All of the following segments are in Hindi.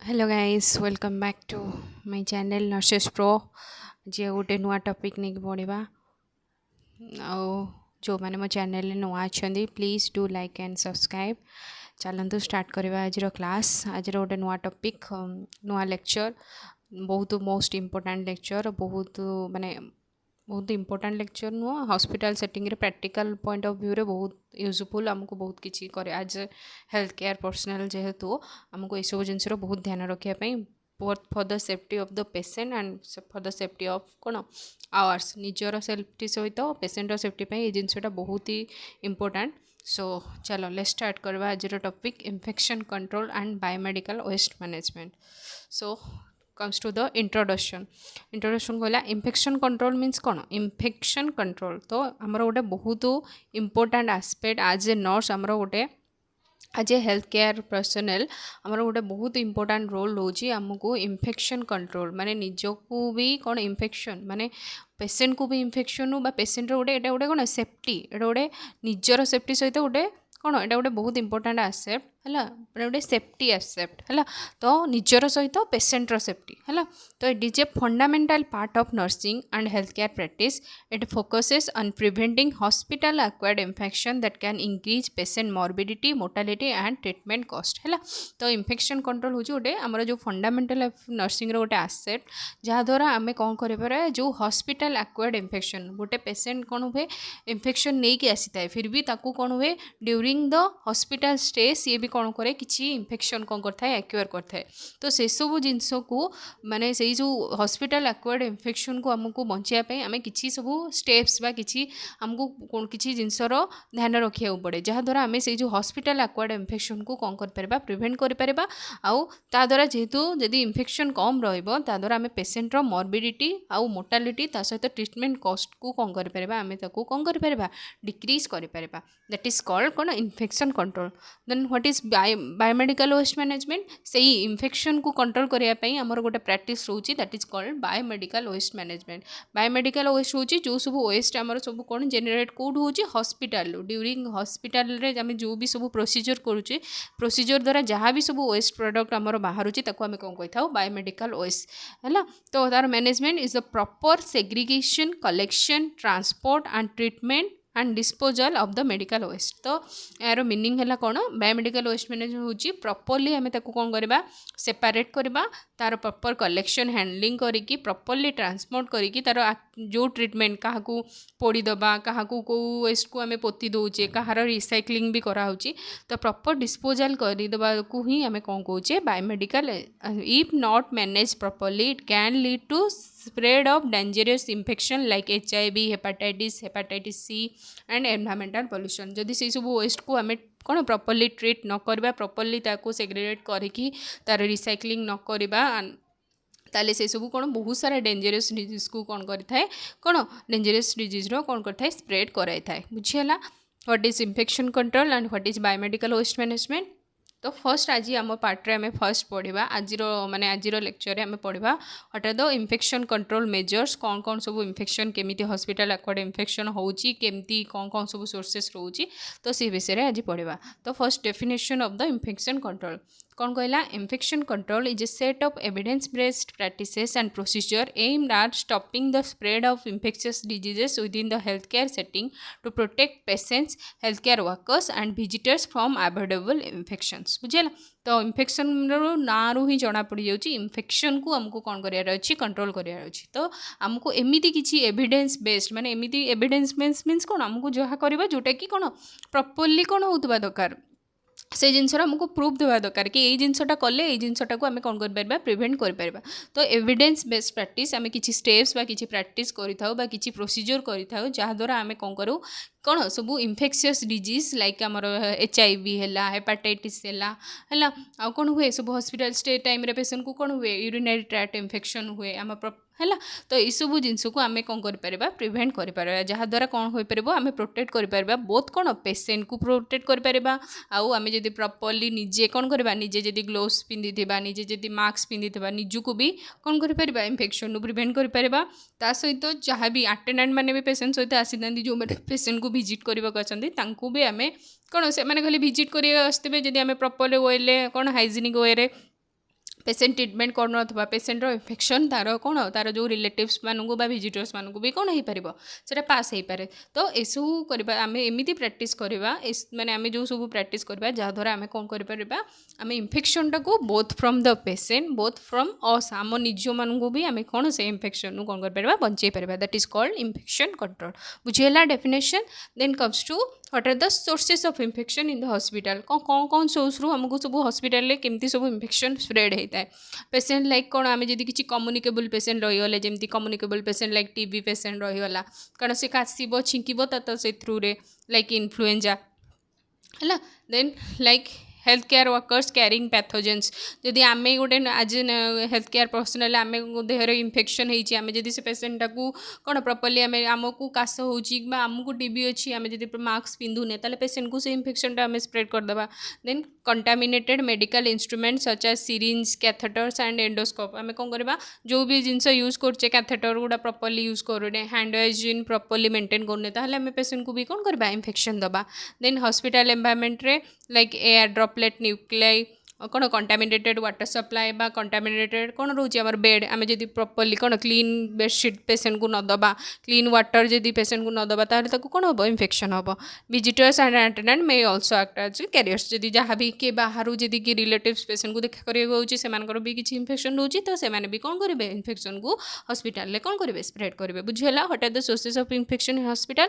Hello guys welcome back to my channel nurses pro जे गोटे नुआ टॉपिक नहीं पढ़ा जो मैंने मो चैनल नुआ अच्छा please do like and subscribe चलतु स्टार्ट करवा आज क्लास आज गोटे नुआ टॉपिक नुआ लेक्चर बहुत मोस्ट इम्पोर्टेंट लेक्चर बहुत माने बहुत इंपोर्टेंट लेक्चर नुह हॉस्पिटल सेटिंग रे प्रैक्टिकल पॉइंट ऑफ व्यू रे बहुत यूजफुल आमको बहुत किसी करे आज हेल्थ केयर पर्सनल जेहेतु आमको ये सब जिनस बहुत ध्यान रखापी both for the safety of the patient and for the safety of कौन आवर्स निजर सेफ्टी सहित पेशेंटर सेफ्टी ये जिनसटा बहुत ही इम्पोर्टेंट सो चलो लेट्स स्टार्ट करवा आज topic infection control and biomedical waste management so comes to the introduction कहला इन्फेक्शन कंट्रोल मीन्स कौन इन्फेक्शन कंट्रोल तो आमर गोटे बहुत इम्पोर्टेंट आस्पेक्ट आज ए नर्स आमर गोटे आज ए हेल्थ केयर पर्सनल आमर गोटे बहुत इंपोर्टेंट रोल रोचे आमको इन्फेक्शन कंट्रोल माने निजको भी कौन इन्फेक्शन माने पेसेंट को भी इन्फेक्शन हो पेसेंट गोटे एटा गोटे कौन सेफ्टी एटा गोटे निजर सेफ्टी सहित गोटे कौन एटा गोटे बहुत इंपोर्टेंट आसेप्ट है गोटे सेफ्टी आसेप्ट है तो निजर सहित पेसेंटर सेफ्टी है तो it is a fundamental part of nursing and health care practice it focuses on preventing hospital acquired infection that can increase patient morbidity mortality and treatment cost है तो इन्फेक्शन कंट्रोल हो गोटे आमर जो फंडामेंटल नर्सिंग गोटे आसेट जहाँद्वारा आम कौन कर जो हॉस्पिटल एक्वायर्ड इन्फेक्शन गोटे पेसेंट कौन हुए इन्फेक्शन नहीं कि आसी था फिर भी ताकू कौन हुए ड्यूरिंग द हॉस्पिटल स्टे सी भी कौन करे किसी इन्फेक्शन कौन करता है एक्वायर करता है तो से सब जिनस को माने से जो हॉस्पिटल एक्वायर्ड इन्फेक्शन को आमको बचाई आम कि सब स्टेप्स बा किसी आमको किसी जिनसर ध्यान रखा पड़े जहाँद्वारा आम से जो हॉस्पिटल एक्वायर्ड इन्फेक्शन को कौन कर प्रिवेंट कर आउ ता द्वारा जेहेतु जदि इन्फेक्शन कम रहा आम पेसेंटर मॉर्बिडिटी आउ मोर्टालिटी ता सहित ट्रीटमेंट कॉस्ट को कौन कर आम कौन कर डिक्रीज कर दैट इज कॉल्ड कौन infection control then what is biomedical waste management से ही इन्फेक्शन को कंट्रोल करने आमर गोटे प्रैक्टिस रोचे that is called biomedical waste management biomedical waste हूँ जो सब वेस्ट आमर सब कौन जेनेरेट कौट हो हॉस्पिटल ड्यूरिंग हॉस्पिटल रे आम जो भी सब प्रोसीजर करुचे प्रोसीजर द्वारा जहाँ भी सब वेस्ट प्रोडक्ट आमर बाहर आम कौन कही था बायोमेडिकल वेस्ट है तो तार management is the proper segregation collection transport and treatment and disposal of the medical waste तो यार मीनिंग है कौन बायोमेडिकल वेस्ट मैनेजमेंट हूँ प्रॉपर्ली आम कौन करवा सेपरेट करवा तार प्रॉपर कलेक्शन हैंडलिंग करी प्रॉपर्ली ट्रांसपोर्ट करी तार जो ट्रीटमेंट क्या पोड़ीदबा क्या कौ वेस्ट को आम पोती दौचे कहार रिसाइक्लिंग भी कराऊँच तो प्रॉपर डिस्पोजल करदेवा को ही आम कौन कौचे biomedical if not manage properly it can lead to spread of dangerous infection like HIV hepatitis C and environmental pollution जदि से सब वेस्ट को आम कौन प्रॉपर्ली ट्रीट न करवा प्रॉपर्ली ताको सेग्रीगेट करके तार रिसाइक्लिंग न करवा ताले से सब कौन बहुत सारा डेंजरस डिजीज को कौन करता है कौन डेंजरस डिजीज कौन करता है स्प्रेड कराई था बुझीगला what is infection control and what is biomedical waste management तो फर्स्ट आज आम पार्ट आम फर्स्ट पढ़ा आज माने आज लेक्चर आम पढ़ा what are the infection control measures कौन कौन सब इन्फेक्शन केमिति हॉस्पिटल एक्वायर्ड इन्फेक्शन होची केमती कौन कौन सब सोर्सेस रोची तो से विषय में आज पढ़ा तो first definition of the infection control कौन कहला infection control is a set of evidence based practices and procedure aimed at stopping the spread of infectious diseases within the health care setting to protect patients health care workers and visitors from avoidable infections बुझेला तो इन्फेक्शन ना रू ही जना पड़ जाऊँगी इन्फेक्शन को आमको कौन करार अच्छी कंट्रोल करार अच्छी तो आमको एमती किसी एविडेंस बेस्ड माने एमती एविडेंस मीन्स कौन आमको जहाँ करवा जोटा कि कौन प्रॉपर्ली कौन होता दरकार से जिनसर आमको प्रूफ देवा दरकार कि ये जिनसटा कले ये जिनसटा को आम कौन कर प्रिवेंट कर तो एविडेंस बेस्ड प्रैक्टिस आम किसी स्टेप्स बा किसी प्रैक्टिस करें किसी प्रोसीजर करें जहाँद्वारा आम कौन करूँ कौन सब इन्फेक्शियस डिजीज लाइक आमर HIV है हेपाटाइटिस है आ कौन हुए सब हॉस्पिटल स्टे टाइम रे पेशेंट को कौन हुए यूरिनरी ट्रैक्ट इन्फेक्शन हुए आम है तो यू जिनस को आम कौन कर प्रिवेंट कर जहाँद्वारा कौन हो पार आम प्रोटेक्ट कर बहुत कौन पेसेंट को प्रोटेक्ट कर आम जब प्रॉपर्ली निजे कौन करवा निजे जब ग्लोव्स पिंधि निजे जब मास्क पिंधि निजू भी कौन कर इन्फेक्शन प्रिवेंट कर सहित जहाँ भी अटेंडेंट मैंने भी पेसेंट सहित आसी था जो पेसेंट को विजिट करने भी आम कौन से खाली विजिट कर आसते जब आम प्रॉपर वे कौन हाइजीनिक वे पेसेंट ट्रिटमेंट कर पेसेंट इन्फेक्शन तार कौन तार जो रिलेटिव्स मानू बा विजिटर्स मानू भी कौन हो पार से पास हो पारे तो यसू करवा आम एमती प्राक्ट करवा माने आम जो सब प्राक्ट करवा जहाद्वारा आम कौन कर आम इन्फेक्शन टाक both from the patient both from us आम निज मानू भी आम कौन से इन्फेक्शन कौन कर बचे पार that is called infection control बुझीगला definition then comes to what are the sources of infection in the hospital कौन कौन सोर्स रु हमको सब हॉस्पिटल केमती सब इन्फेक्शन स्प्रेड होता है पेसेंट लाइक कौन आम जब किसी कम्युनिकेबल पेसेंट रहीगले जमी communicable patient like TB patient रहीगला कारण से काशब छिंकब तो से थ्रू रे लाइक इन्फ्लुएंजा है then like health care workers carrying pathogens जदि आम गोटे आज हेल्थ केयर प्रोफेशनल आम देहर इन्फेक्शन होती आम जब से पेसेंटा को कौन प्रॉपर्ली आम आमको काश होमको टीबी अच्छी आम जब मास्क पिंधुने ताले पेसेंट को से इन्फेक्शन आम स्प्रेड करदे then contaminated medical instruments such as syringe catheters and endoscope आम कौन करवा जो भी जिनस यूज करे कैथेटर गुड़ा प्रॉपर्ली यूज करूने हैंड हाइजीन प्रॉपर्ली मेंटेन करने ताहले आम पेसेंट को भी कौन करवा इन्फेक्शन दबा देन हॉस्पिटल एनवायरनमेंट रे लाइक एयर ड्रॉपलेट न्यूक्लियाई कौन कंटामिनेटेड वाटर सप्लाई बा कंटामिनेटेड कौन रोचे आम बेड आम जब प्रॉपर्ली कौन क्लीन बेडशीट पेसेंट को नदबा क्लीन वाटर जब पेसेंट को नदबा ताहले ताको कौन हम इन्फेक्शन हम visitors and attendant may also act as carriers जब जहाँ भी किए बाहर जब कि रिलेटिव्स पेसेंट को देखा कर भी किसी इन्फेक्शन रोचे तो से भी कौन करेंगे इन्फेक्शन को हॉस्पिटल में कौन करेंगे स्प्रेड करेंगे बुझीगला what are the sources of infection in hospital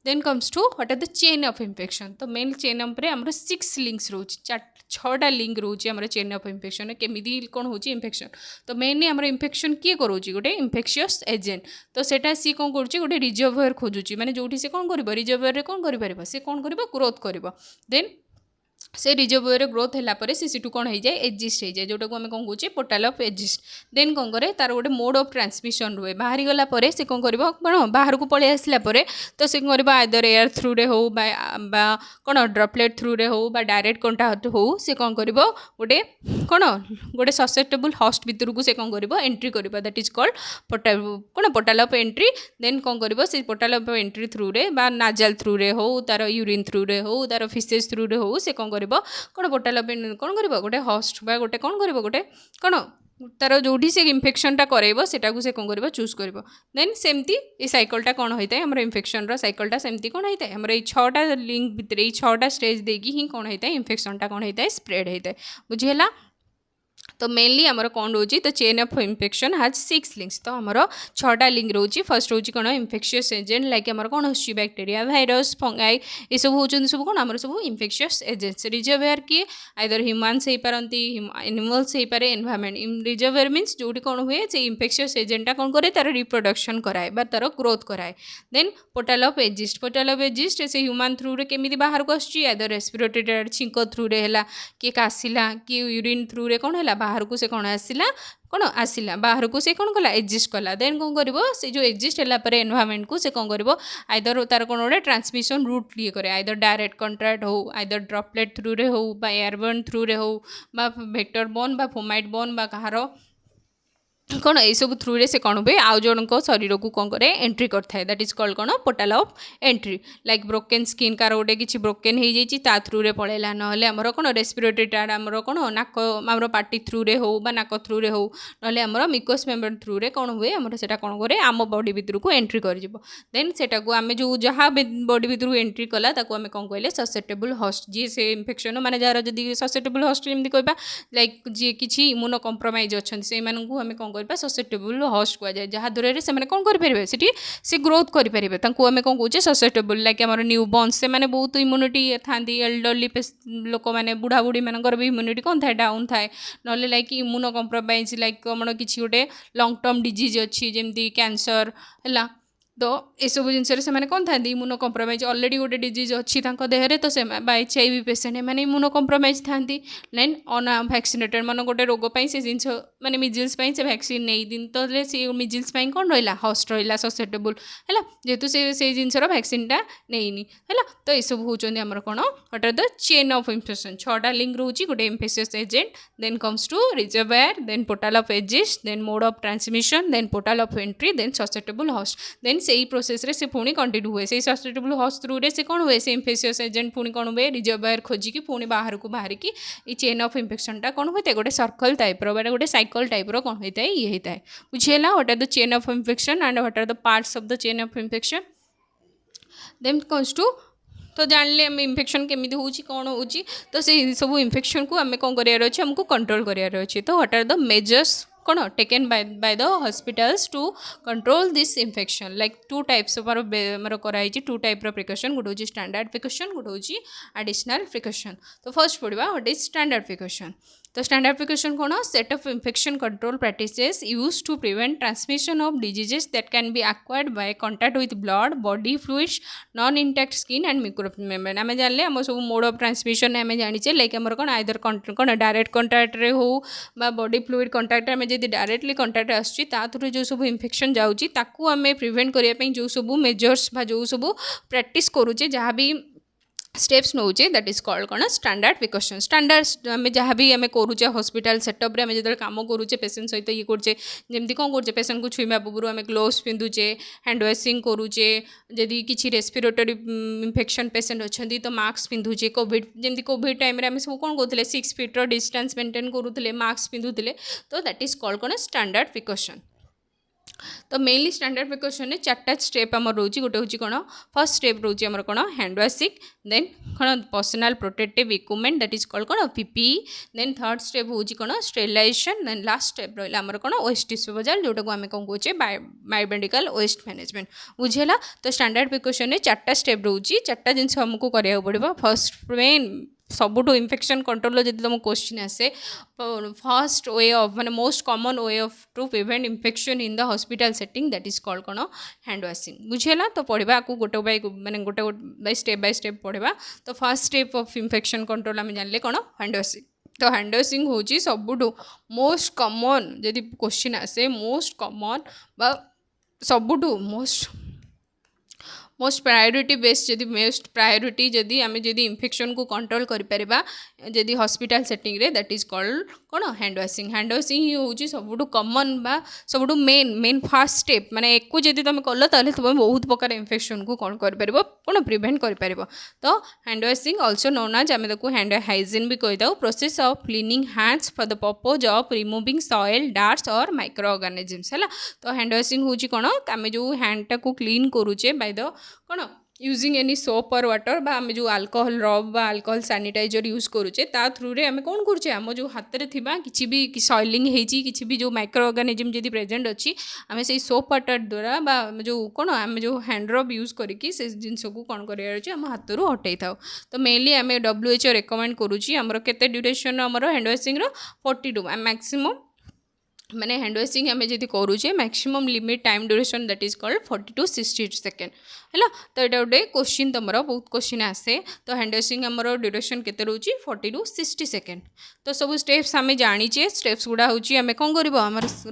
then comes to what are the chain of infection तो मेन चेन उपर आम 6 लिंक्स रोचे 6टा लिंक रोचे आम चेन ऑफ इन्फेक्शन केमी कौन हो इन्फेक्शन तो मेनली आम इन्फेक्शन किए करोची गोटे इन्फेक्शियस एजेंट तो सेटा सी कौन करुच्ची गोटे रिजर्वर खोजुची माने जोठी से कौन कर रिजर्वर कौन कर से कौन कर ग्रोथ कर देन से रिजर्वर ग्रोथ है से सीटू कौन हो जाए एजिस्ट हो जाए जोटा को आम कौन कहे पोर्टाल ऑफ एजिस्ट देन कौन करे तार गोटे मोड ऑफ ट्रांसमिशन रुए बाहरी गला परे से कौन कर बाहर को पलि आसला तो से कौन आइदर एयर थ्रू रे हो कौन ड्रपलेट थ्रू रे हो डायरेक्ट कंटाक्ट हो से कौन कर गोटे कौन गोटे ससेप्टेबल हॉस्ट भितर को से कौन कर एंट्री कर दैट इज कॉल्ड पोर्टाल कौन पोर्टाल ऑफ एंट्री देन कौन कर से पोर्टाल ऑफ एंट्री थ्रू रे नाजल थ्रू रे हो तार यूरिन थ्रू रे हो तार फिसेस थ्रू रे हो से कौन कौन पोर्टाल ऑफ कौन कर गोटे हॉस्ट बा गोटे कौन कर गोटे कौन तार जो से इन्फेक्शनटा करब से कौन कर चूज कर देन सेमती ये साइकलटा कौन होता है आम इन्फेक्शन साइकलटा सेमती कौन होता है आम 6टा लिंक भितर 6टा स्टेज देकी ही कौन होता है इन्फेक्शनटा कौन होता है स्प्रेड होता है बुझीगला तो मेनली आमर कौन रोची तो chain of infection has 6 links तो आमर 6टा लिंक रोची फर्स्ट रोची कौन इन्फेक्शियस एजेंट लाइक आमर कौन हो बैक्टेरिया भाइरस फंगाई ये सब होचन सब कौन आमर सब इन्फेक्शियस एजेंट्स रिजर्वेयर किए आइदर ह्यूमान्स हो पारती एनिमल्स हो पारे एनवायरनमेंट रिजर्वेयर मीन्स जोटी कौन हुए से इन्फेक्शियस एजेंटा कौन करे तार रिप्रोडक्शन कराए बा तार ग्रोथ कराए देन पोर्टाल ऑफ एजिस्ट से ह्यूमान थ्रू रे केमी बाहर को आसुची आइदर रेस्पिरेटरी छिंक थ्रू रे है किए कासिला किए यूरिन थ्रू रे कौन है बाहर को से कौन आसिला बाहर को से कौन कला एग्जिस्ट कला देन कौन कर से जो एग्जिस्ट है एनवायरनमेंट को से कौन कर आइदर तार कौन गोटे ट्रांसमिशन रूट ये करे आइदर डायरेक्ट कंट्राक्ट हो आइदर ड्रपलेट थ्रू रे हो एयरबर्न थ्रू रे हो वेक्टर बोर्न बा फोमाइट बोर्न बा कहार कौन ये सब थ्रू रे से कौन हुए आउ जन शरीर को कौन करे एंट्री करता दैट इज कॉल्ड कौन portal of entry like broken skin car गोटे किसी ब्रोकेन हो जाइए ता थ्रू रे पलैला ना आमर कौन रेस्पिरेटरी टार्ड आमर कौन नाक आमर पार्टी थ्रू रे हो नाक थ्रू रे हो ना आमर मिकोस मेम्ब्रेन थ्रू रे कौन हुए आमर से कौन करे आम बॉडी भितर को एंट्री कर देन से आम जो जहाँ बॉडी भितर एंट्री कला आम कौन कहले ससेप्टेबल हॉस्ट जी से इन्फेक्शन माने जार जदि ससेप्टेबल हॉस्ट जमी कहवा लाइक जी किसी इम्यूनो कम्प्रोमाइज अच्छा से आम कौन ससेप्टेबल हॉस्ट कहुए जहाँद्वारा से कौन करेंगे से ग्रोथ करेंगे आम कौन कहे ससेप्टेबल लाइक आम न्यू बॉर्न से बहुत इम्यूनिटी था एल्डरली लोक मैंने बुढ़ा बुढ़ी मानकर भी इम्यूनिटी कौन थाए डाउन थाए ना लाइक इम्यूनो कम्प्रोमाइज लाइक कौन किसी गोटे लंग टर्म डिजीज अच्छी जमी कैंसर है तो ये सब जिनस कौन था इम्यूनो कम्प्रोमाइज अलरेडी गोटे डिजीज अच्छी देहरे तो से HIV पेसेंट मैंने इम्यूनो कम्प्रोमाइज था लाइन अन वैक्सीनेटेड मान गोटे रोग से जिन मैंने मिजिल्स से वैक्सीन नहीं दिन तो सी मिजिल्स कौन रहा हॉस्ट रहा ससेप्टेबल है जेहेतु से जिनसर वैक्सीनटा नहीं है तो ये सब होती आमर कौन what are the chain of infection 6टा लिंक रोची गोटे infectious agent then comes to reservoir then portal of exit then mode of transmission then portal of entry then susceptible host then से प्रोसेस रे से पुणी कंटिन्यू हुए से सस्टेनेबल हॉस्ट थ्रू रे से कौन हुए से इन्फेक्शियस एजेंट पुणी कौन हुए रिजर्वायर खोजिकी पुणी बाहर को बाहर की ये चेन ऑफ इन्फेक्शनटा कौन होता है गोटे सर्कल टाइप रो गोटे साइकल टाइप रो कौन होता है ये होता है बुझेगा what are the chain of infection and what are the parts of the chain of infection then comes to तो जानले आम इन्फेक्शन केमी हो कौन हो तो से सब इन्फेक्शन को आम कौन करार अच्छे आमको कंट्रोल करार अच्छे तो व्हाट आर द मेजर्स कौन taken by the hospitals to control this infection like two types of आमर कराई टू टाइप प्रिकॉशन गोटे हूँ स्टैंडर्ड प्रिकॉशन गोटे हूँ एडिशनल प्रिकॉशन तो फर्स्ट पढ़ा व्हाट इज स्टैंडर्ड प्रिकॉशन तो स्टैंडर्ड प्रिकॉशन कौन set of infection control practices used to prevent transmission of diseases that can be acquired by contact with blood body fluids non intact skin and micro membrane आम जानले आम सब मोड ऑफ ट्रांसमिशन आम जाने लाइक आमर कौन आइदर कौन डायरेक्ट कांटेक्ट रे हो बॉडी फ्लूइड कांटेक्ट आम जब डायरेक्टली कांटेक्ट आसुची ता थ्रू जो सब इन्फेक्शन जाऊँगी ताकू आम प्रिवेंट करने जो सब मेजर्स जो सब प्रैक्टिस करूचे जहाँ भी स्टेप्स नौचे दैट इज कॉल्ड कौन स्टैंडर्ड प्रिकॉशन स्टैंडर्ड आम जहाँ भी आम करूचे हॉस्पिटल सेटअप रे आम जो कम करूचे पेसेंट सहित ये करूचे जमी कौन करूचे पेसेंट को छुईवा पूर्व आम ग्लोव्स पिंधुचे हैंड वाशिंग करूचे जदि किसी रेस्पिरेटरी इन्फेक्शन पेसेंट अच्छा तो मास्क पिंधुचे कोविड जमी कोविड टाइम आम सब कौन करूँ 6 फीट डिस्टेंस मेंटेन करूँ मास्क पिंधुले तो दैट इज कॉल्ड कौन स्टैंडर्ड प्रिकॉशन तो मेनली स्टैंडर्ड प्रिकॉशन में 4टा स्टेप आम रोच गोटे हूँ कौन फर्स्ट स्टेप रोचे आम कौन हैंड वाशिंग देन कौन personal protective equipment that is called कौन पीपीई देन थर्ड स्टेप हूँ कौन स्टेरिलाइजेशन देन लास्ट स्टेप रहा आम कौन वेस्ट डिस्पोजल जोटा को आम कौन कहे बायोमेडिकल वेस्ट मैनेजमेंट बुझेगा तो स्टैंडर्ड प्रिकॉशन में 4टा स्टेप रोच 4टा जिन आमको कराया पड़ो फर्स्ट मेन सबुठू इन्फेक्शन कंट्रोल जब तुम क्वेश्चन आसे फर्स्ट वे ऑफ माने most common way of to prevent infection in the hospital setting that is called कौन हैंड वाशिंग बुझेगा तो पढ़ा आपको गोटे माने गोटे बाय स्टेप पढ़ा तो first step of infection control आम जानले कौन हैंड वाशिंग तो हैंड वाशिंग हूँ सबुठू मोस्ट कॉमन जदि क्वेश्चन आसे मोस्ट कॉमन बा सबुठू मोस्ट प्रायोरिटी बेस्ड जदि मोस्ट प्रायोरिटी जदि आम जदि इन्फेक्शन को कंट्रोल करिपरिबा जदि हॉस्पिटल सेटिंग रे दैट इज कॉल्ड कौन हैंड वाशिंग ही हूँ सबुठू कॉमन बा सबुठू मेन फर्स्ट स्टेप माने एक जदि तुम कल ताले तुम बहुत प्रकार इन्फेक्शन को कौन कर कौन प्रिवेंट कर तो hand washing also known as आम हैंड हाइजीन भी कहीदा process of cleaning hands for the purpose of removing soil dirts और माइक्रो ऑर्गेनिजम्स है तो हैंड वाशिंग हूँ कौन आम जो हैंडटा को क्लीन करूचे बाय द कौन यूजिंग एनी सोप और वाटर बा आम जो अल्कोहल रब बा अल्कोहल सैनिटाइजर यूज करूचे ता थ्रू रे आम कौन करूचे आम जो हाथ में थिबा किछि भी सॉइलिंग होती किछि भी जो माइक्रो ऑर्गेनिजम जदि प्रेजेंट अच्छी आम से सोप वाटर द्वारा बा जो कौन आम जो हैंड रब यूज करके से जिनस को कौन करार आम हाथ रू हटई था तो मेनली आम WHO रेकमेंड करुँची आमर केते ड्यूरेशन आमर हैंड वाशिंग 42 मैक्सिमम माने हैंड वाशिंग आम जब करूचे maximum limit time duration that is called 40 to 60 second है तो यहाँ गोटे क्वेश्चन तुम बहुत क्वेश्चन आसे तो हैंड वाशिंग आमर ड्यूरेशन केते रोची 40 to 60 सेकेंड तो सब स्टेप्स आम जानीचे स्टेप्स गुड़ा हूँ आम कौन कर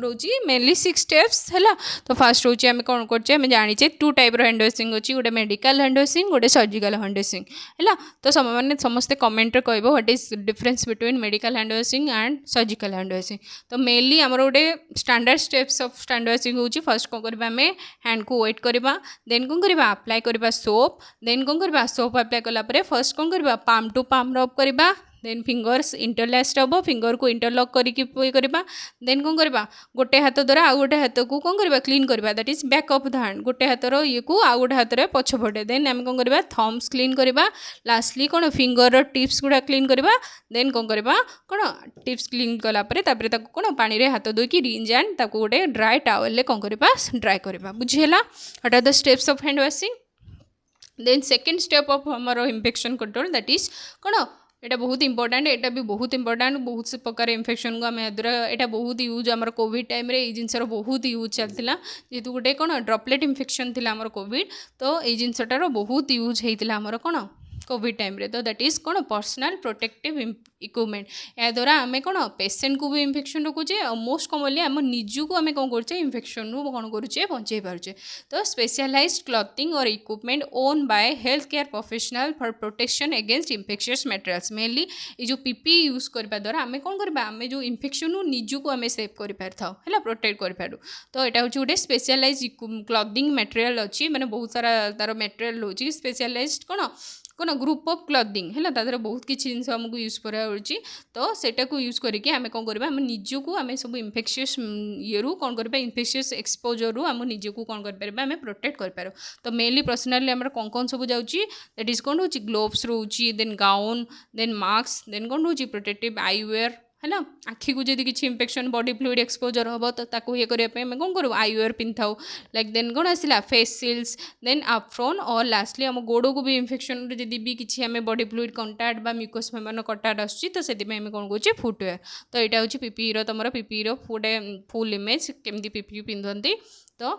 रोची मेनली 6 स्टेप्स है तो फास्ट रोचे आम कौन करचे आम जानीचे 2 टाइप हैंड वाशिंग अच्छी गोटे मेडिकल हैंड वाशिंग गोटे सर्जिकल हैंड वाशिंग है तो मैंने समस्ते कमेंट रे कहबो what is difference between medical hand washing and surgical hand washing तो मेनली आमर गोटे standard steps of stand washing हूँ फर्स्ट कौन करबा आम हैंड को वेट करबा देन कौन करबा अप्लाई करबा सोप देन कौन करबा सोप अप्लाई कला परे फर्स्ट कौन करबा पाम टू पाम रब करबा देन फिंगर्स इंटरलैस्ड हम फिंगर को इंटरलॉक करके करबा देन कौन करबा गोटे हाथ द्वारा आउ गोटे हाथ को कौन करबा क्लीन करबा that is back of the hand गोटे हाथर ये को आउ गोटे हाथ पछपटे देन आम कौन करबा थम्स क्लीन करबा लास्टली कौन फिंगर टिप्स गुड़ा क्लीन करबा देन कौन करबा कौन टिप्स क्लीन कला परे तापरे ताको कौन पानी रे हाथ धोई रिंज एंड ताको गोटे ड्राई टावल ले कौन करबा ड्राई करबा बुझेला what are the steps of hand washing then second step of हमर इन्फेक्शन कंट्रोल दैट इज कौन एटा बहुत इंपोर्टेंट एटा भी बहुत इंपोर्टेंट बहुत से प्रकार इन्फेक्शन को आम द्वारा एटा बहुत यूज आम कोविड टाइम रे जिनसर बहुत यूज चलता जेहेतु गोटे कौन ड्रपलेट इन्फेक्शन थिला आमर कोविड तो ये जिनसटार बहुत यूज होता आमर कौन कोविड टाइम रे। तो दैट इज कौन पर्सनल प्रोटेक्टिव इक्विपमेंट। या द्वारा आम कौन पेसेंट को भी इन्फेक्शन रोकुचे और मोस्ट कॉमनली आम निजु को आम कौन करुचे इन्फेक्शन रू कौन करुचे बचे पारुचे। तो स्पेशलाइज्ड क्लॉथिंग और equipment own by health care professional for protection against infectious materials. Mainly ये जो पीपी यूज करने द्वारा आम कौन करवा आम जो इन्फेक्शन रू निजु को आम सेव कर पार है प्रोटेक्ट कर पारू। तो यहाँ हूँ गोटे स्पेशलाइज क्लॉथिंग मटेरियल अच्छी मैंने बहुत सारा तार मटेरियल रोचे स्पेशलाइज्ड कौन ग्रुप ऑफ क्लॉथिंग है तादर बहुत किसी जिन आमको यूज करा तो सेटा को यूज करके आम कौन करवा आम निजको आम सब इन्फेक्शियस ये कौन करवा इन्फेक्शियस एक्सपोजर रू आम निजको कौन कर आम प्रोटेक्ट कर पार। तो मेनली पर्सनाली आम कौन सब जाऊँगी दैट इज कौन रोचे ग्लोव्स रोचे then gown then mask then कौन रोचे प्रोटेक्टिव आईवेयर है ना। आखि को जब किसी इन्फेक्शन बॉडी फ्लूइड एक्सपोजर हम तो ताको ये करने आम कौन करूँ आईवेयर पिंधाऊ लाइक देन कौन आसला फेस सिल्स देन एप्रॉन और लास्टली आम गोड़ को भी इन्फेक्शन जब भी किसी आम बॉडी फ्लूइड कंटाक्ट बा म्यूकस मेम्ब्रेन कंटाक्ट आसूँ तो से आम कौन कहे फुटवेयर। तो यहाँ हूँ पीपी तुम पीपी गोटे फुल इमेज केमती पीपी पिंधती। तो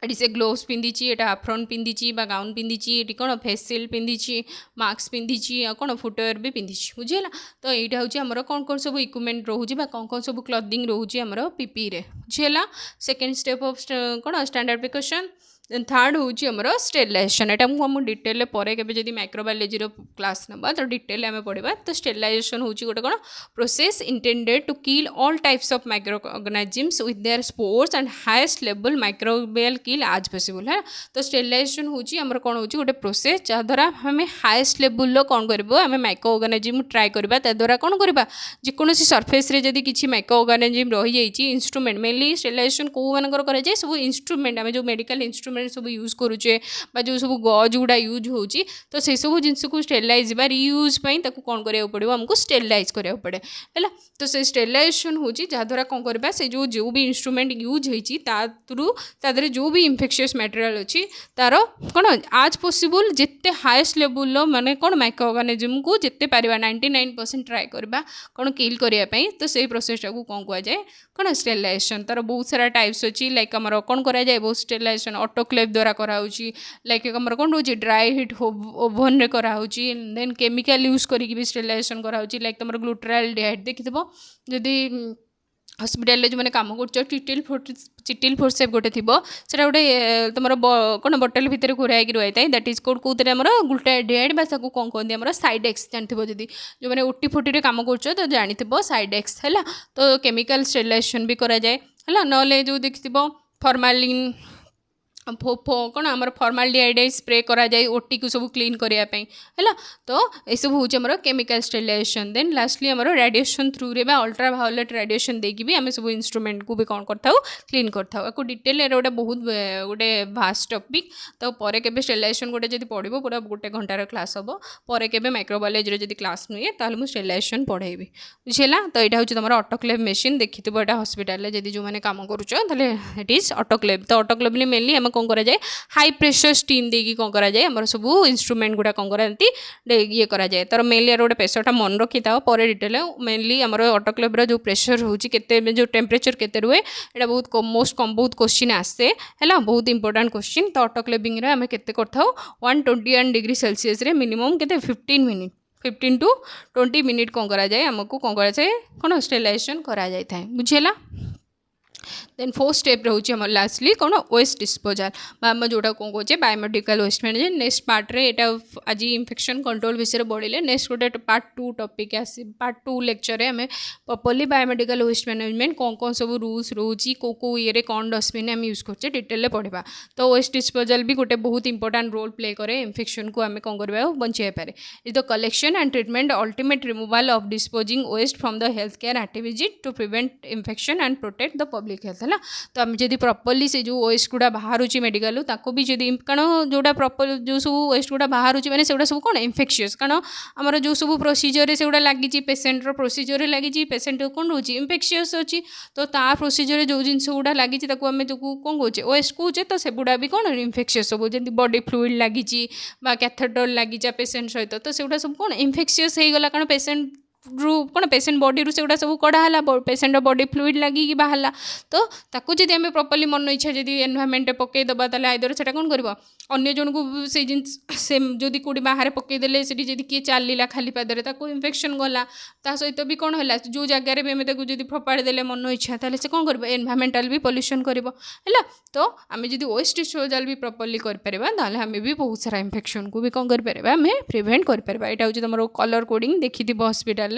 ये से ग्लोव्स पिंधिची एटा एप्रॉन पिंधिची बा गाउन पिंधिची ये कौन फेस शिल्ड पिंधिची मास्क पिंधिची आ कौन फुटवेयर भी पिंधिची बुझीगला। तो यहाँ हूँ आमर कौन कौन सब इक्विपमेंट रोचे कौन कौन सब क्लॉथिंग रोचे आमर पीपी रे बुझीगला। सेकेंड स्टेप ऑफ कौन स्टैंडर्ड प्रिकॉशन। देन थर्ड हूँ आमर स्टेरिलाइजेशन। एटा मुझे डिटेल पर जब माइक्रोबायोलॉजी क्लास नवा तो डिटेल आम पढ़ा। तो स्टेरिलाइजेशन हूँ गोटे कौन process intended to kill all types of micro organisms with their spores and highest level microbial kill आज पॉसिबल है। तो स्टेरिलाइजेशन हूँ आमर कौन हूँ गोटे प्रोसेस जहाँद्वारा आम हाईएस्ट लेवल कौन कर माइक्रो ऑर्गेनिजम ट्राए करवा द्वारा कौन करवा जेकोसी सरफेस रे जदि किसी माइक्रो ऑर्गेनिजम रही जाइए इंस्ट्रूमेंट मेनली स्टेरिलाइजेशन कौ मान सब इंस्ट्रूमेंट आम जो मेडिकल इंस्ट्रूमेंट सब यूज करुचे जो सब गज गुड़ा यूज हो तो से सब जिनस को स्टेरिलाइज रियूज कौन करा पड़ो आमको स्टेरिलाइज करा पड़े है। तो से स्टेरिलाइजेशन हूँ जहाँद्वारा कौन करवा से जो भी इंस्ट्रूमेंट यूज होती जो भी इन्फेक्शियस मटेरियल अच्छी तार कौन आज पॉसिबल जिते हाईएस्ट लेवल माने कौन माइक्रो ऑर्गेनिजम को जिते पारिबा 99% ट्राए करवा कौन किल करने। तो से प्रोसेसटा को कौन कहुए कौन स्टेरिलाइजेशन। तार बहुत सारा टाइप्स अच्छी लाइक आमर कौन कराए बहुत स्टेरिलाइजेशन ऑटोक्लेव द्वारा कराऊँगी लाइक आमर कौन रोचे ड्राई हिट ओवन रे कराऊँगी देन केमिकल यूज करके भी स्टेरिलाइजेशन कराऊँगी लाइक तुम ग्लूटाल्डिहाइड देखिथबो जदि हस्पिटाल जो मैंने कम कर चिटिल फोर्सेप गोटे थी से गोटे तुम कौन बोतल भितर घोराई रही था दैट इज कोड कौन आम ग्लूटाल्डिहाइड बा कौन कहते हैं साइड एक्स जानते जदि जो मैंने ओटी फोटी कम कर तो जानते साइड एक्स है। तो केमिकल स्टेरिलाइजेशन भी कराए है ना जो देखि फॉर्मालिन कौन आम फॉर्माल्डिहाइड स्प्रे करा जाए ओटी को सब क्लीन करने है। तो ये सब हूँ आम केमिकल स्टेरिलाइजेशन। देन लास्टली आम रेडिएशन थ्रू रे अल्ट्रा वायोलेट रेडिएशन देकी भी आम सब इंस्ट्रूमेंट को भी कौन करता क्लीन करता को डिटेल गोटे बहुत गोटे भास्ट टॉपिक। तो पर के स्टेरिलाइजेशन गोटे जब पढ़ो पूरा गोटे घंटार क्लास हम पर के माइक्रोबायोलॉजी जब क्लास नुए ताल मुझे स्टेरिलाइजेशन पढ़ेबी बुझेगा। तो यहाँ हूँ तुम ऑटोक्लेव मेसीन देखिए यहाँ हस्पिटाल जब जो मैंने कम करेट इज ऑटोक्लेव। तो ऑटोक्लेव मेनली आम कौन कराए हाई प्रेशर स्टीम देकी कौन कराए आम सब इंस्ट्रूमेंट गुड़ा कौन करती ये कराए। तर मेनली गोटे प्रेसरटा मन रखी था पर डिटेल मेनली आम ऑटोक्लेव जो प्रेशर होते जो टेम्परेचर केते रुए यहाँ बहुत मोस्ट कम बहुत क्वेश्चन आसे है बहुत इंपोर्टेंट क्वेश्चन। तो ऑटोक्लेविंग आम के 121 डिग्री सेल्सियस मिनिमम के 15 मिनिट 15 to 20 मिनिट कौन कराए आमको कौन कराए कौन स्टेरिलाइजेशन कराए बुझेगा। देन फोर्थ स्टेप रोचे आम लास्टली कौन वेस्ट डिस्पोजल आम जोटा कौन कहे biomedical waste management. Next part रे एटा आज इन्फेक्शन कंट्रोल विषय बढ़े नेक्स्ट गोटे पार्ट 2 टॉपिक आसी पार्ट 2 लेक्चर रे आम प्रॉपर्ली बायोमेडिकल वेस्ट मैनेजमेंट कौन कौन सब रूल्स रोची को ये कौन डस्टबिन आम यूज करचे डिटेल पढ़ा। तो वेस्ट डिस्पोजल भी गोटे बहुत इंपोर्टेंट रोल प्ले करे इन्फेक्शन को आम कौन करवा बचाई पारे is the collection and treatment ultimate removal of disposing waste from the health care activity to prevent infection and protect the public health है। तो आम जब प्रॉपर्ली से जो वेस्ट गुड़ा बाहर मेडिकल ताको भी जब कारण जोटा प्रॉपर जो सब वेस्ट गुड़ा बाहर मैंने से सब कौन इन्फेक्शियस कारण आमर जो सब प्रोसीजर से लगी पेसेंटर प्रोसीजर लगी पेसेंट कौन रोचे इन्फेक्शियस अच्छी। तो ता प्रोसीजर जो जिन गुड़ा लगी आम जो कौन कहे वेस्ट कहे तो से गुड़ा भी कौन इन्फेक्शियस सब जमी बॉडी फ्लूइड लगी कैथेटर लगी पेसेंट सहित तो से सब कौन इन्फेक्शियस हो गला कारण पेसेंट कौन पेसेंट बॉडी रू सेगुड़ा सब कढ़ाला पेसेंट बॉडी फ्लूइड लगी बाहर तो ताकू जब आम प्रॉपर्ली मन इच्छा जब एनवायरमेंट पकईदबा ताले आइदर से कौन कर अन्य जन को से जिन से जदि कौटी बाहर पकईदेले से किए चलला खाली पादरे ताको इन्फेक्शन गला ता सहित भी कौन है जो जगार भी आम जब फोपाड़ी देले मन इच्छा ताले से कौन कर एनवायरमेंटाल भी पॉल्यूशन कर तो आम जब वेस्ट डिस्पोजाल भी प्रॉपर्ली करें आम भी बहुत सारा इन्फेक्शन को भी कौन करें आम प्रिवेंट करें यहाँ हूँ तुम कलर कोडिंग देखी हॉस्पिटल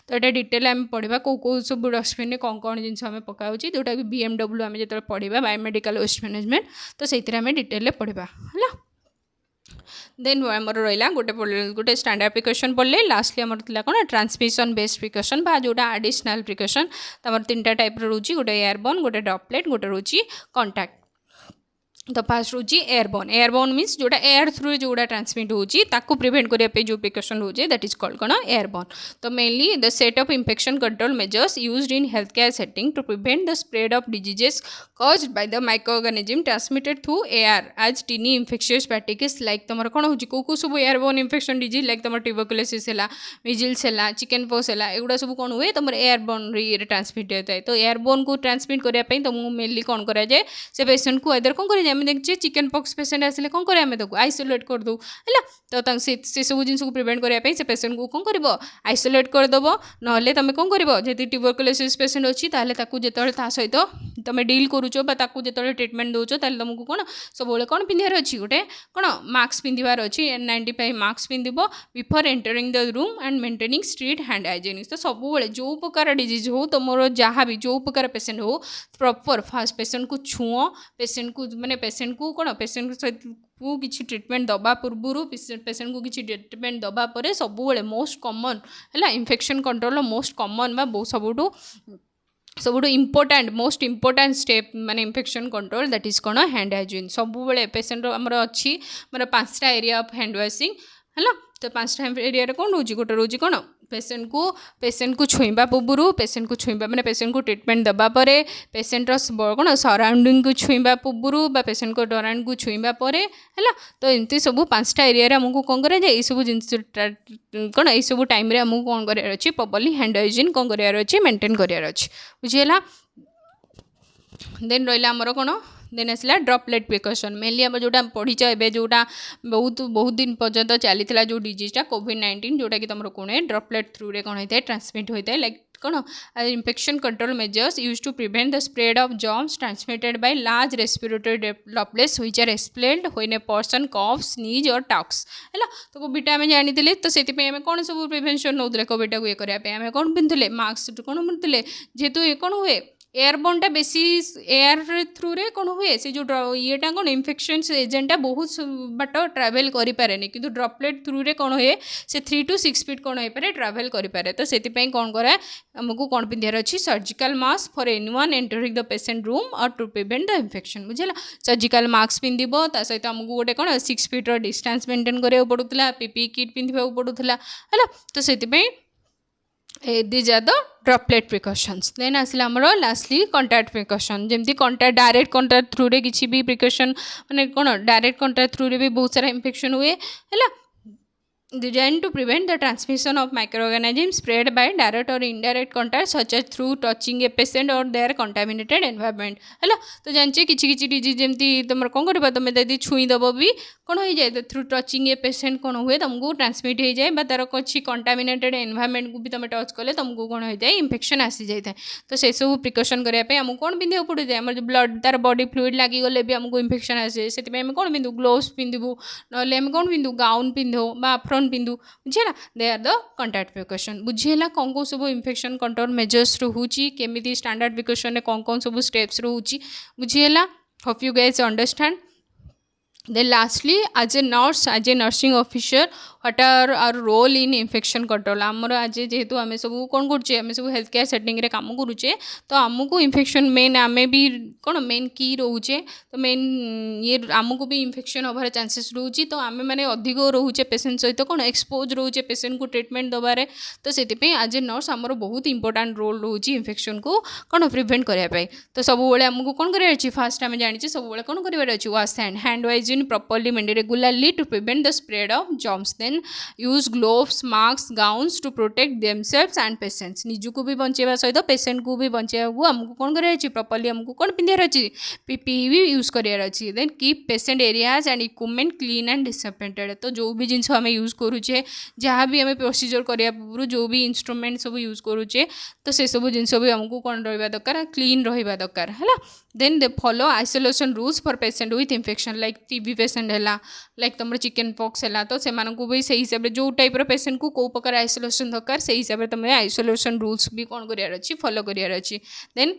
तो ये डिटेल आम पढ़ा कौ सब डस्टबिन में कौन कौन जिन पकाऊँ जोटा कि BMW आम जो पढ़ा बायोमेडिकल वेस्ट मैनेजमेंट तो से आम डिटेल पढ़ा है देन आमर रहा गोटे स्टैंडर्ड प्रिकॉशन पढ़ले लास्टली आमर था कौन ट्रांसमिशन बेस्ड प्रिकॉशन बा जोटा एडिशनल प्रिकॉशन तो आमर 3टा टाइप रोचे गोटे एयरबोर्न गोटे ड्रॉपलेट गोटे रोचे कांटेक्ट तो फास्ट रोचे एयरबोर्न मीन्स जोटा एयर थ्रू जोड़ा ट्रांसमिट होची ताकू प्रिवेंट करने जो प्रिकॉशन रोचे दैट इज कॉल्ड कौन एयरबोर्न तो mainly the set of infection control measures used in health care setting to prevent the spread of diseases caused by the microorganism transmitted through air as tiny infectious particles like तुम कौन हो कौ सब एयरबोर्न इन्फेक्शन डिजीज लाइक तुम ट्यूबरकुलोसिस है मिजिल्स है चिकन पॉक्स है एगुड़ा सब कौन हुए तुम एयरबोर्न ये ट्रांसमिट होता है तो एयरबोर्न को ट्रांसमिट करने तुमको मेनली कौन कराए से पेसेंट को इधर कौन करें देखिए चिकन पॉक्स पेसेंट आसिले कौन करें आम आइसोलेट करदे है तो से सब जिन को प्रिवेंट करने से पेसेंट को कौन कर आइसोलेट करदेव ना तुम कौन कर जब ट्यूबरकुलोसिस पेसेंट अच्छी जो सहित तुम डील करुच जो ट्रिटमेंट दौच तुमको कौन सब कौन पिंधार अच्छी गोटे कौन मास्क पिंधार अच्छी N95 मास्क पिंधब before entering the room and maintaining strict hand hygiene तो सब जो प्रकार डिजीज हो तुम जहाँ भी जो प्रकार पेसेंट हो प्रॉपर फास्ट पेसेंट को छुओ पेसेंट को माने पेसेंट को कौन पेसेंट सहित को किसी ट्रिटमेंट दबा पूर्व पेसेंट को किसी ट्रिटमेंट दबा पर सब मोस्ट कॉमन है इन्फेक्शन कंट्रोल मोस्ट कॉमन सबुठू इम्पोर्टाट मोस्ट इम्पोर्टाट स्टेप माने इन्फेक्शन कंट्रोल दैट इज कौन हैंड हाइजीन सब पेसेंट आमर अच्छी मोर 5टा एरिया ऑफ हैंड वाशिंग है तो 5टा एरिया कौन रोचे गोटे रोचे कौन पेसेंट को छुईबा पूर्व पेसेंट को छुईबा माने पेसेंट को ट्रिटमेंट दबा पर पेसेंट कौन सराउंडिंग को छुईबा पूर्व पेसेंट को डराउंड को छुईबा पर है तो एमती सब 5टा एरिया आमको कौन कराए सब जिन कौन यही सब टाइम आमको कौन करार अच्छी प्रॉपर्ली हैंड हाइजीन कौन करार अच्छी मेंटेन करार अच्छी बुझीगला देन रहा आमर कौन देन आसला ड्रॉपलेट प्रिकॉशन मेनली आम जोटा पढ़ीच ए जोटा बहुत दिन पर्यंत चली जो डिजीजटा कोविड-19 जोटा कि तुम कौन ड्रॉपलेट थ्रू रे कौन होता है ट्रांसमिट होता है लाइक कौन infection control measures use to prevent the spread of germs transmitted by large respiratory droplets which are expelled when a person cough sneeze और टॉक्स है तो कोविड आम जानी तो से कौन सब प्रिवेंशन नौले कोविड को ये करने आम कौन पिंधुले मास्क कौन पिंधुले जेहेतु ये कौन हुए एयरबोर्नटा बेसी एयर थ्रू रे कौन हुए से जो येटा कौन इन्फेक्शन एजेंटा बहुत बाट ट्रावेल करें कि ड्रॉपलेट थ्रू रे कौन हुए से 3 to 6 फीट कौन हो पारे ट्रावेल करें तो से कौन कराए आमको कौन पिंधार अच्छी surgical mask for anyone entering the patient room और टू प्रिवेंट द इन्फेक्शन बुझेगा सर्जिकल मास्क पिंधब ता सहित आमको गोटे कौन 6 फीट डिस्टेंस मेंटेन करा पड़ूला PPE किट पिंधा पड़ूला है तो से these are the droplet precautions then आसला आमर लास्टली कंटाक्ट प्रिकॉशन जमती कंटाक्ट डायरेक्ट कंटाक्ट थ्रू रे किसी भी प्रिकॉशन माने कौन डायरेक्ट कंटाक्ट थ्रू रे भी बहुत सारा इन्फेक्शन हुए है designed to prevent the transmission of microorganisms spread by direct or indirect contact such as through touching a patient or their contaminated environment है तो जानचे किसी डिजीज जमती तुम कौन कर तुम यदि छुईदब भी कौन हो जाए थ्रू टचिंग ए पेसेंट कौन हुए तुमको ट्रांसमिट हो जाए तार किसी कंटामिनेटेड एनवायरमेंट को भी तुम टच कले तुमको कौन हो जाए इन्फेक्शन आसी जाए तो से सब प्रिकॉशन करने आमको कौन पिंधा पड़े जाए आम ब्लड तार बॉडी फ्लूइड लगिगले भी आमको इन्फेक्शन आसे से कौन पिंधु ग्लोव्स पिंधु ना कौन पिंधु गाउन पिंधु एप्रन पिंधु बुझेगा they are the contact precaution बुझेगा कौन कौन सब इन्फेक्शन कंट्रोल मेजर्स रोची केमी स्टैंडर्ड प्रिकॉशन कौन कौन सब स्टेप्स रोची बुझेगा hope you guys understand then lastly as a nurse as a nursing officer what are our role in infection control आमर आज जेहेतु आम सब कौन करुचे आम सब हेल्थ केयर सेटिंग रे काम करुचे तो आमको इन्फेक्शन मेन आम भी कौन मेन की रोचे तो मेन ये आमको भी इन्फेक्शन होबार चांसेस रोचे तो आम मैंने अधिक रोचे पेसेंट सहित कौन एक्सपोज रोचे पेसेंट को ट्रिटमेंट दबारे तो से आज ए नर्स आमर बहुत इंपोर्टाट रोल रोचे इन्फेक्शन को कौन प्रिवेंट करने तो सब आमको कौन करार फास्ट आम जानी सब कौन करार अच्छी wash hand wise properly maintained regularly to prevent the spread of germs then then use gloves mask gowns to protect themselves and patients निजु को भी बचाइबा सहित पेशेंट को भी बचाइबा आमको कौन करार प्रॉपर्ली आमको कौन पिंधार अच्छी पीपीई भी यूज करार अच्छी then keep patient areas and equipment clean and disinfected तो जो भी जिनस आम यूज करुचे जहाँ भी आम प्रोसीजर करिया पूर्व जो भी इंस्ट्रूमेंट सब यूज करुचे तो से सब जिनस भी आमको कौन रहा दरकार क्लीन रहा दरकार है then they follow isolation rules for patient with infection like TB patient है लाइक तुम चिकेन पॉक्स है तो से भी से हिसाब से जो टाइप पेशेंट को कौ प्रकार आइसोलेशन दरकार से हिसाब से तुम आइसोलेशन रूल्स भी कौन करार अच्छी फॉलो करार अच्छी देन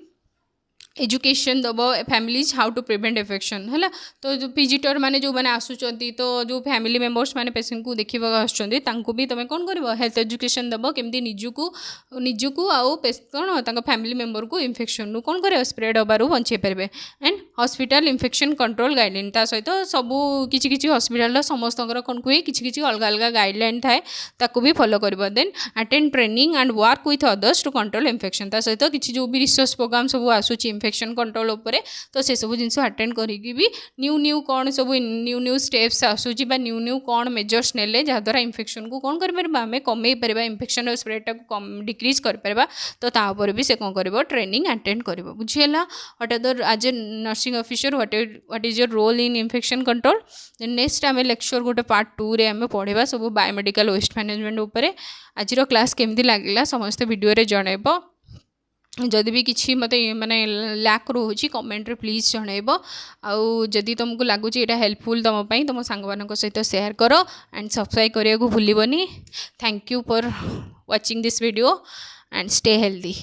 एजुकेशन दब families how to prevent infection है तो जो विजिटर माने जो मैंने आसुचंती तो जो फैमिली मेंबर्स माने पेशेंट को देखा आसुचंती तांको भी तुम कौन कर हेल्थ एजुकेशन दब केमती निजुको आउ कौन फैमिली मेंबर को इन्फेक्शन रू कौन कर स्प्रेड हबार बचे पारे and hospital infection control guideline ता सहित सबू किसी हॉस्पिटल समस्त कौन कहे किसी अलग अलग गाइडलाइन थाए ताकू भी फॉलो कर then attend training and work with others to control infection ता सहित किसी जो भी रिसर्च प्रोग्राम सब आसूची इन्फेक्शन कंट्रोल उपरे तो से सब जिन अटेंड करी भी न्यू कौन सब न्यू स्टेप्स आसूची न्यू कौन मेजर्स नेले जहाद्वारा इन्फेक्शन को कौन करें कमे पार इन्फेक्शन स्प्रेडटा को डिक्रीज कर तो तापर भी से कौन कर ट्रेनिंग अटेंड कर बुझीगला what are the as a nursing officer what is your role in infection control next आम लेक्चर गोटे पार्ट 2 रे आम पढ़ा सब बायोमेडिकल वेस्ट मैनेजमेंट उपरे आज क्लास केमती लगे समस्त वीडियो रे जनइब जदि भी किसी मत माने लैक रोचे कमेंट रे प्लीज जनइब आउ जदि तुमको लगुच ये हेल्पफुल तुम तुम सांग सहित शेयर कर एंड सब्सक्राइब करने को भूलनी thank you for watching this video and stay healthy.